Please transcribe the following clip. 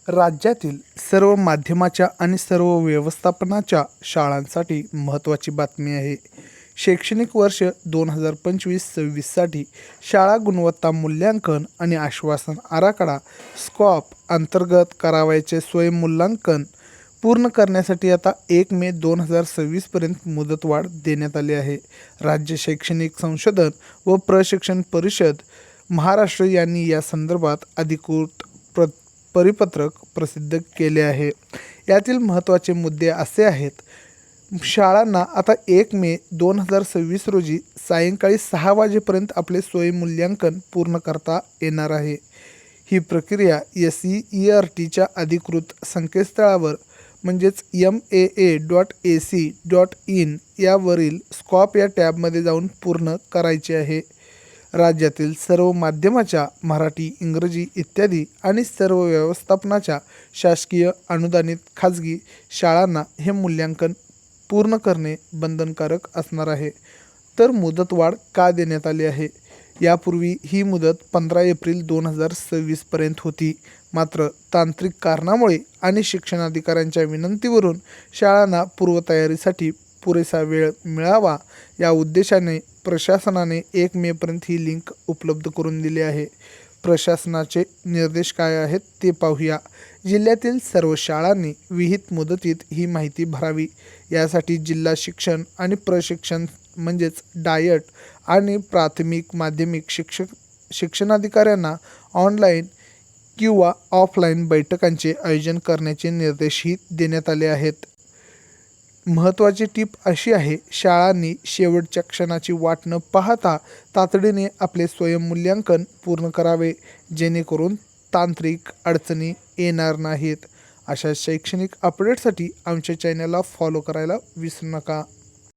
राज्यातील सर्व माध्यमाच्या आणि सर्व व्यवस्थापनाच्या शाळांसाठी महत्त्वाची बातमी आहे. शैक्षणिक वर्ष 2025-26साठी शाळा गुणवत्ता मूल्यांकन आणि आश्वासन आराखडा स्कॉप अंतर्गत करावयाचे स्वयंमूल्यांकन पूर्ण करण्यासाठी आता 1 मे 2026पर्यंत मुदतवाढ देण्यात आली आहे. राज्य शैक्षणिक संशोधन व प्रशिक्षण परिषद महाराष्ट्र यांनी या संदर्भात अधिकृत परिपत्रक प्रसिद्ध केले आहे. यातील महत्त्वाचे मुद्दे असे आहेत. शाळांना आता 1 मे 2026 रोजी सायंकाळी 6 वाजेपर्यंत आपले स्वयंमूल्यांकन पूर्ण करता येणार आहे. ही प्रक्रिया SEERTच्या अधिकृत संकेतस्थळावर म्हणजेच MAA.AC.in यावरील स्कॉप या टॅबमध्ये जाऊन पूर्ण करायचे आहे. राज्यातील सर्व माध्यमाच्या मराठी, इंग्रजी इत्यादी आणि सर्व व्यवस्थापनाच्या शासकीय, अनुदानित, खाजगी शाळांना हे मूल्यांकन पूर्ण करणे बंधनकारक असणार आहे. तर मुदतवाढ का देण्यात आली आहे? यापूर्वी ही मुदत 15 एप्रिल 2026पर्यंत होती. मात्र तांत्रिक कारणामुळे आणि शिक्षणाधिकाऱ्यांच्या विनंतीवरून शाळांना पूर्वतयारीसाठी पुरेसा वेळ मिळावा या उद्देशाने प्रशासनाने 1 मेपर्यंत ही लिंक उपलब्ध करून दिली आहे. प्रशासनाचे निर्देश काय आहेत ते पाहूया. जिल्ह्यातील सर्व शाळांनी विहित मुदतीत ही माहिती भरावी. यासाठी जिल्हा शिक्षण आणि प्रशिक्षण म्हणजेच डायट आणि प्राथमिक माध्यमिक शिक्षणाधिकाऱ्यांना ऑनलाईन किंवा ऑफलाईन बैठकांचे आयोजन करण्याचे निर्देशही देण्यात आले आहेत. महत्त्वाची टीप अशी आहे, शाळांनी शेवटच्या क्षणाची वाट न पाहता तातडीने आपले स्वयंमूल्यांकन पूर्ण करावे, जेणेकरून तांत्रिक अडचणी येणार नाहीत. अशा शैक्षणिक अपडेटसाठी आमच्या चॅनलला फॉलो करायला विसरू नका.